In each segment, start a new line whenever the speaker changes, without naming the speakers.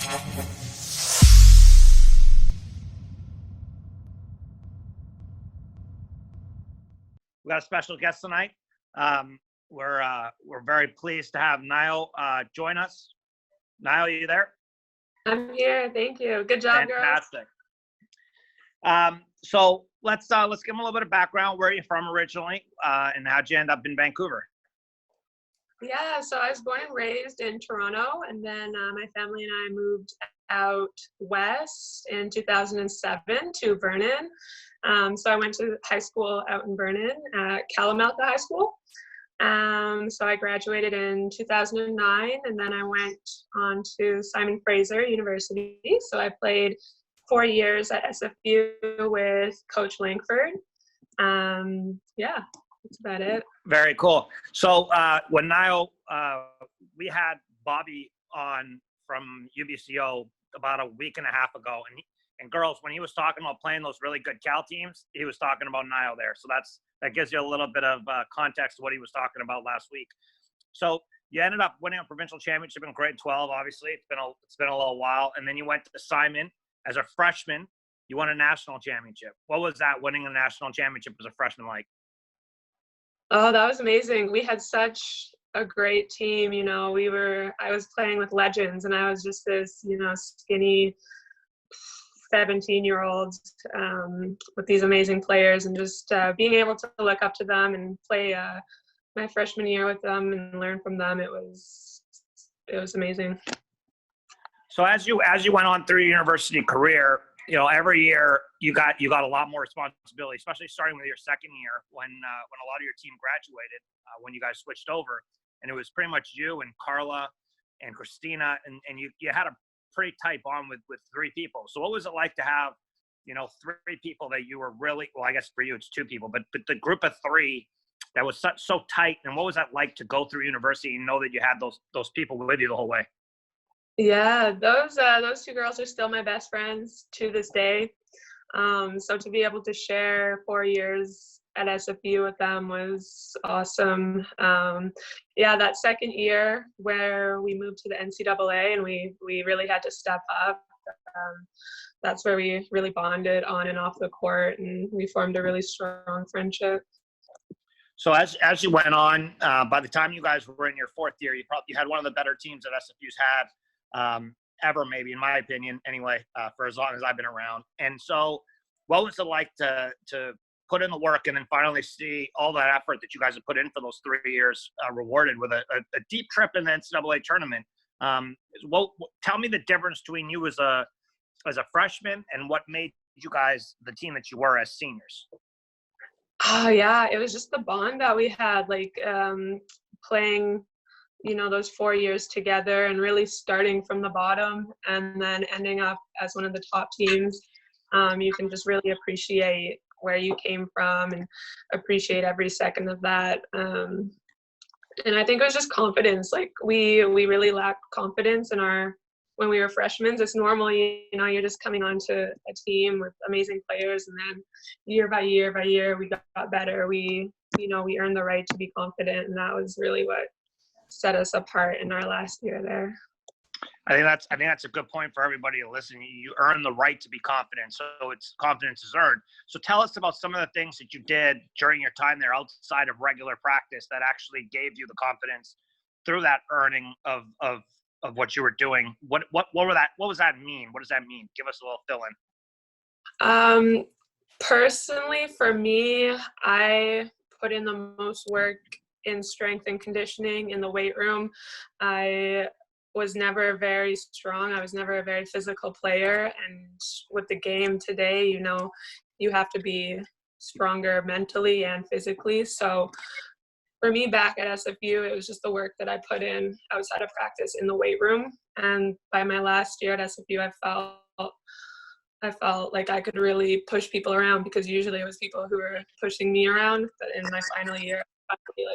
We got a special guest tonight. We're very pleased to have Nayo join us. Nayo, are you there?
I'm here. Thank you. Good job,
Fantastic. Girls. So let's give them a little bit of background. Where are you from originally, and how'd you end up in Vancouver?
Yeah, so I was born and raised in Toronto, and then my family and I moved out west in 2007 to Vernon. So I went to high school out in Vernon at Calamelka High School. So I graduated in 2009, and then I went on to Simon Fraser University. So I played 4 years at SFU with Coach Langford. Yeah, that's about it.
Very cool. So when Nayo, we had Bobby on from UBCO about a week and a half ago, and girls, when he was talking about playing those really good Cal teams, he was talking about Nayo there. So that gives you a little bit of context to what he was talking about last week. So you ended up winning a provincial championship in grade 12. Obviously, it's been a little while, and then you went to Simon as a freshman. You won a national championship. What was that, winning a national championship as a freshman, like?
Oh, that was amazing. We had such a great team. You know, I was playing with legends, and I was just this, skinny 17-year-old with these amazing players, and just being able to look up to them and play my freshman year with them and learn from them. It was amazing.
So as you went on through your university career, every year you got a lot more responsibility, especially starting with your second year when a lot of your team graduated, when you guys switched over, and it was pretty much you and Carla and Christina, and you had a pretty tight bond with three people. So what was it like to have, three people that you were really, well, I guess for you it's two people, but the group of three that was so tight, and what was that like to go through university and know that you had those people with you the whole way?
Yeah, those two girls are still my best friends to this day. So to be able to share 4 years at SFU with them was awesome. Yeah, that second year where we moved to the NCAA and we really had to step up, that's where we really bonded on and off the court, and we formed a really strong friendship.
So as you went on, by the time you guys were in your fourth year, you had one of the better teams that SFU's had ever, maybe, in my opinion, anyway, for as long as I've been around. And so what was it like to put in the work and then finally see all that effort that you guys have put in for those 3 years rewarded with a deep trip in the NCAA tournament? Tell me the difference between you as a freshman and what made you guys the team that you were as seniors.
Oh yeah, it was just the bond that we had, like playing those 4 years together and really starting from the bottom and then ending up as one of the top teams. You can just really appreciate where you came from and appreciate every second of that. And I think it was just confidence. Like we really lacked confidence when we were freshmen. It's normal, you're just coming onto a team with amazing players, and then year by year we got better. We earned the right to be confident, and that was really what set us apart in our last year there.
I think that's a good point for everybody to listen. You earn the right to be confident, so confidence is earned. So tell us about some of the things that you did during your time there outside of regular practice that actually gave you the confidence through that earning of what you were doing. What was that mean? What does that mean? Give us a little fill in.
Personally, for me, I put in the most work in strength and conditioning in the weight room. I was never very strong. I was never a very physical player. And with the game today, you have to be stronger mentally and physically. So for me back at SFU, it was just the work that I put in outside of practice in the weight room. And by my last year at SFU, I felt like I could really push people around, because usually it was people who were pushing me around. But in my final year, I could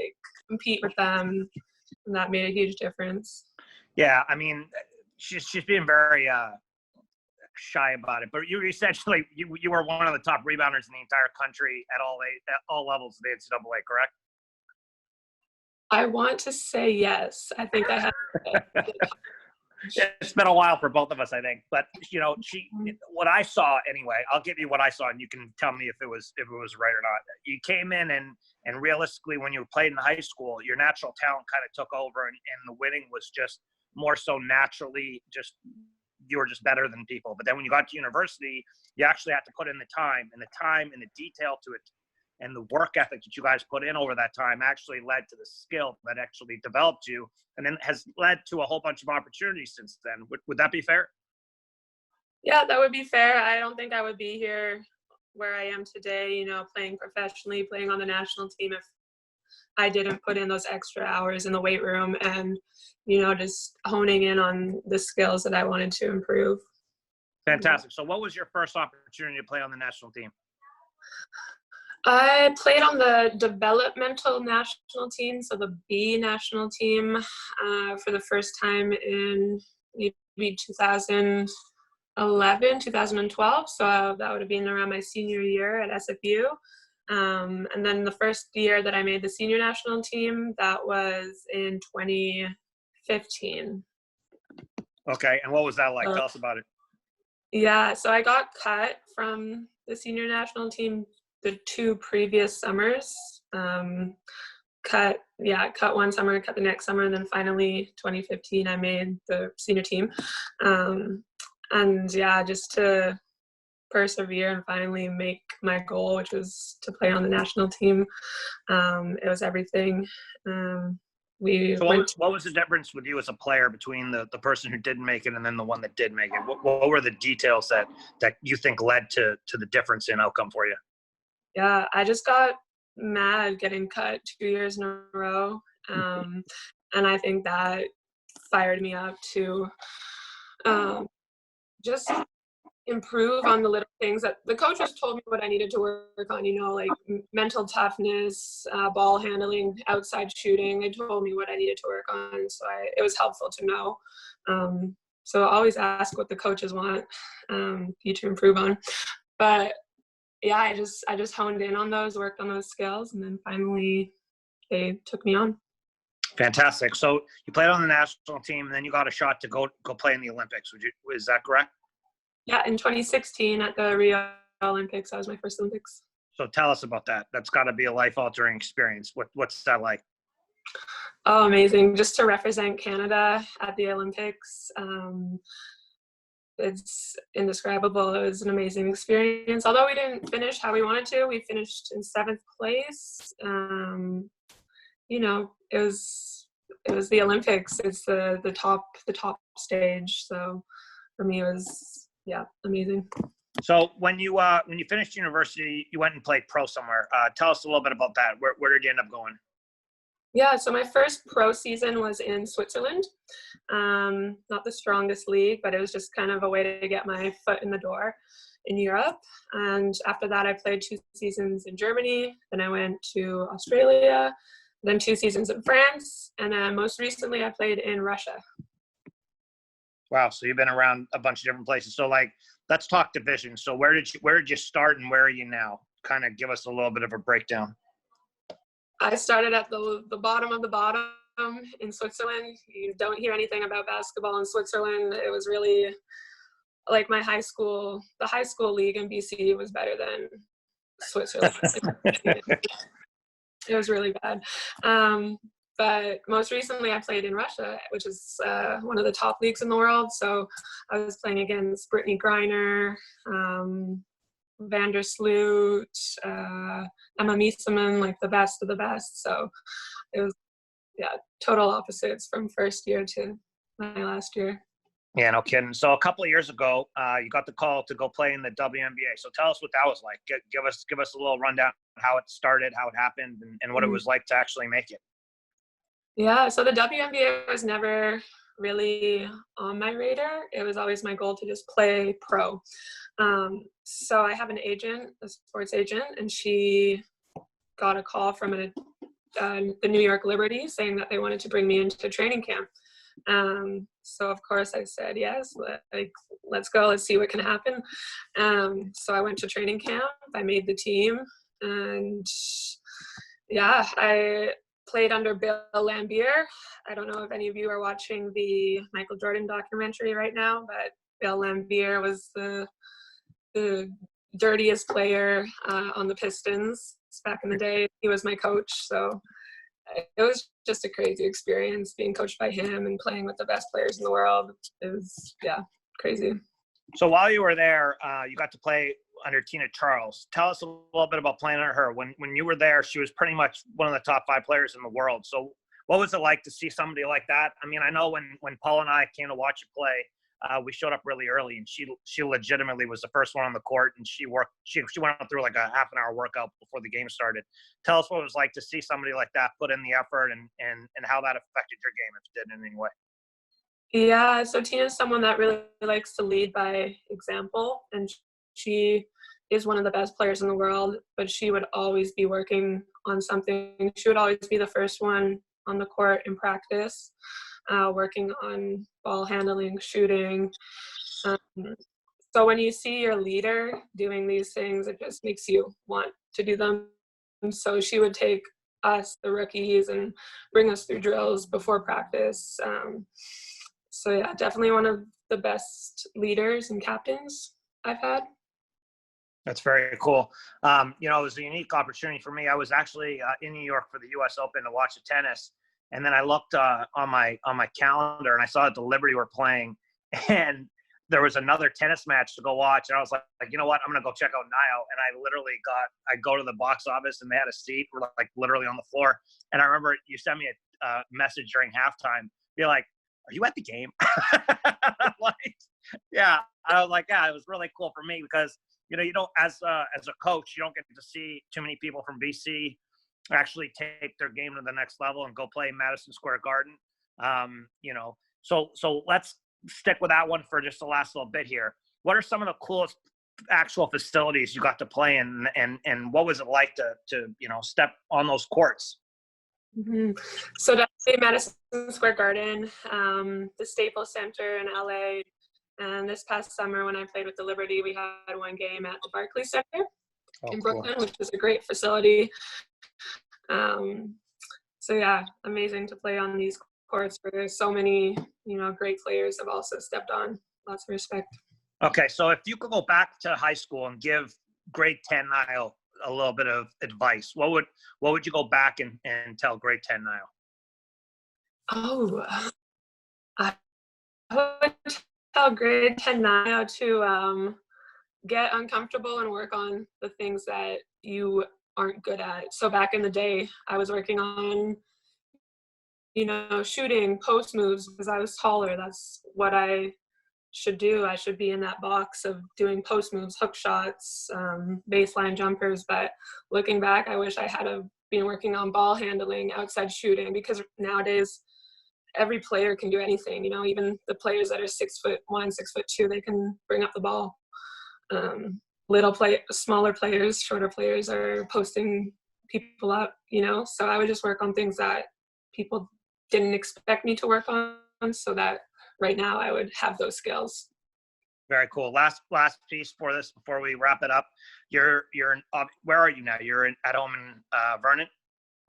compete with them, and that made a huge difference.
Yeah, I mean, she's being very shy about it, but you essentially you were one of the top rebounders in the entire country at all levels of the NCAA, correct?
I want to say yes. I think I have.
It's been a while for both of us, I think. But what I saw anyway, I'll give you what I saw, and you can tell me if it was right or not. You came in and realistically, when you played in high school, your natural talent kind of took over, and the winning was just more so naturally. Just you were just better than people. But then when you got to university, you actually had to put in the time and the detail to it. And the work ethic that you guys put in over that time actually led to the skill that actually developed you, and then has led to a whole bunch of opportunities since then. Would that be fair?
Yeah, that would be fair. I don't think I would be here where I am today, playing professionally, playing on the national team, if I didn't put in those extra hours in the weight room and, just honing in on the skills that I wanted to improve.
Fantastic. So what was your first opportunity to play on the national team?
I played on the developmental national team, so the B national team, for the first time in maybe 2011, 2012. So that would have been around my senior year at SFU. And then the first year that I made the senior national team, that was in 2015.
Okay, and what was that like? Tell us about it.
Yeah, so I got cut from the senior national team the 2 previous summers. Cut one summer, cut the next summer, and then finally 2015 I made the senior team. And yeah, just to persevere and finally make my goal, which was to play on the national team. It was everything.
What was the difference with you as a player between the person who didn't make it and then the one that did make it? What were the details that you think led to the difference in outcome for you?
Yeah, I just got mad getting cut 2 years in a row. And I think that fired me up to just improve on the little things that the coaches told me what I needed to work on, like mental toughness, ball handling, outside shooting. They told me what I needed to work on. So it was helpful to know. So always ask what the coaches want you to improve on. But yeah, I just honed in on those, worked on those skills, and then finally they took me on.
Fantastic. So you played on the national team, and then you got a shot to go play in the Olympics. Is that correct?
Yeah, in 2016 at the Rio Olympics, that was my first Olympics.
So tell us about that. That's got to be a life-altering experience. What's that like?
Oh, amazing. Just to represent Canada at the Olympics. It's indescribable. It was an amazing experience. Although we didn't finish how we wanted to, we finished in 7th place. It was the Olympics. It's the top stage. So for me, it was amazing.
So when you finished university, you went and played pro somewhere. Tell us a little bit about that. Where did you end up going?
Yeah, so my first pro season was in Switzerland. Not the strongest league, but it was just kind of a way to get my foot in the door in Europe. And after that, I played 2 seasons in Germany. Then I went to Australia, then 2 seasons in France. And then most recently, I played in Russia.
Wow, so you've been around a bunch of different places. So let's talk division. So where did you start and where are you now? Kind of give us a little bit of a breakdown.
I started at the bottom of the bottom in Switzerland. You don't hear anything about basketball in Switzerland. It was really like the high school league in BC was better than Switzerland. It was really bad. But most recently I played in Russia, which is one of the top leagues in the world. So I was playing against Brittany Griner, Vandersloot, Emma Miesemann, like the best of the best. So it was, total opposites from first year to my last year.
Yeah, no kidding. So a couple of years ago, you got the call to go play in the WNBA. So tell us what that was like. Give us a little rundown on how it started, how it happened, and what it was like to actually make it.
Yeah, so the WNBA was never really on my radar. It was always my goal to just play pro. So I have an agent, a sports agent, and she got a call from the New York Liberty saying that they wanted to bring me into training camp. So of course I said yes, let's go, let's see what can happen. So I went to training camp, I made the team, and I played under Bill Laimbeer. I don't know if any of you are watching the Michael Jordan documentary right now, but Bill Laimbeer was the dirtiest player on the Pistons back in the day. He was my coach, so it was just a crazy experience being coached by him and playing with the best players in the world. It was, yeah, crazy.
So while you were there, you got to play under Tina Charles. Tell us a little bit about playing under her. When you were there, she was pretty much one of the top 5 players in the world. So what was it like to see somebody like that? I mean, I know when Paul and I came to watch you play, we showed up really early, and she legitimately was the first one on the court, and she went through like a half an hour workout before the game started. Tell us what it was like to see somebody like that put in the effort, and how that affected your game, if it did in any way.
Yeah, so Tina's someone that really likes to lead by example, and she is one of the best players in the world, but she would always be working on something. She would always be the first one on the court in practice, working on ball handling, shooting. So when you see your leader doing these things, it just makes you want to do them. So she would take us, the rookies, and bring us through drills before practice. So yeah, definitely one of the best leaders and captains I've had.
That's very cool. It was a unique opportunity for me. I was actually in New York for the U.S. Open to watch the tennis, and then I looked on my calendar and I saw that the Liberty were playing, and there was another tennis match to go watch, and I was like, you know what? I'm gonna go check out Nayo. And I go to the box office, and they had a seat, we're like literally on the floor. And I remember you sent me a message during halftime. You're like, "Are you at the game?" I'm like, yeah. I was like, yeah. It was really cool for me because you don't as a coach, you don't get to see too many people from BC actually take their game to the next level and go play Madison Square Garden. So let's stick with that one for just the last little bit here. What are some of the coolest actual facilities you got to play in, and what was it like to step on those courts?
Mm-hmm. So definitely Madison Square Garden, the Staples Center in LA, and this past summer when I played with the Liberty, we had one game at the Barclays Center in Brooklyn, which is a great facility. So yeah, amazing to play on these courts where there's so many, great players have also stepped on. Lots of respect.
Okay, so if you could go back to high school and give grade 10 Nayo a little bit of advice, what would you go back and tell grade 10 Nayo?
Oh, I would tell grade 10 Nayo to get uncomfortable and work on the things that you aren't good at. So back in the day, I was working on, shooting post moves because I was taller. That's what I should do. I should be in that box of doing post moves, hook shots, baseline jumpers. But looking back, I wish I had been working on ball handling, outside shooting, because nowadays every player can do anything. Even the players that are 6'1", 6'2", they can bring up the ball. Smaller players, shorter players are posting people up, so I would just work on things that people didn't expect me to work on, so that right now I would have those skills.
Very cool. Last piece for this before we wrap it up. You're in, where are you now? You're at home in Vernon?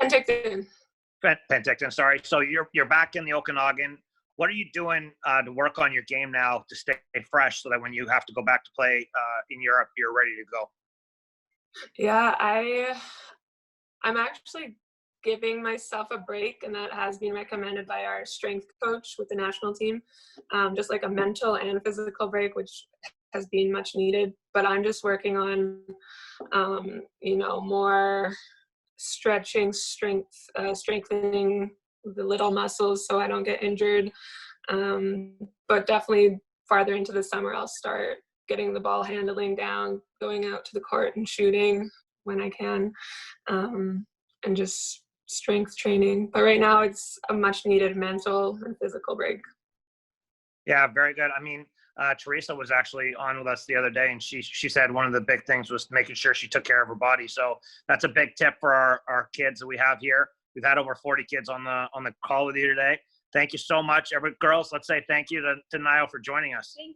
Penticton, sorry. So you're back in the Okanagan. What are you doing to work on your game now to stay fresh so that when you have to go back to play in Europe, you're ready to go?
Yeah, I'm actually giving myself a break, and that has been recommended by our strength coach with the national team, just like a mental and physical break, which has been much needed. But I'm just working on, more stretching, strengthening the little muscles so I don't get injured. But definitely farther into the summer, I'll start getting the ball handling down, going out to the court and shooting when I can, and just strength training. But right now it's a much needed mental and physical break.
Yeah, very good. I mean, Teresa was actually on with us the other day, and she said one of the big things was making sure she took care of her body. So that's a big tip for our kids that we have here. We've had over 40 kids on the call with you today. Thank you so much. Girls, let's say thank you to Nayo for joining us.
Thank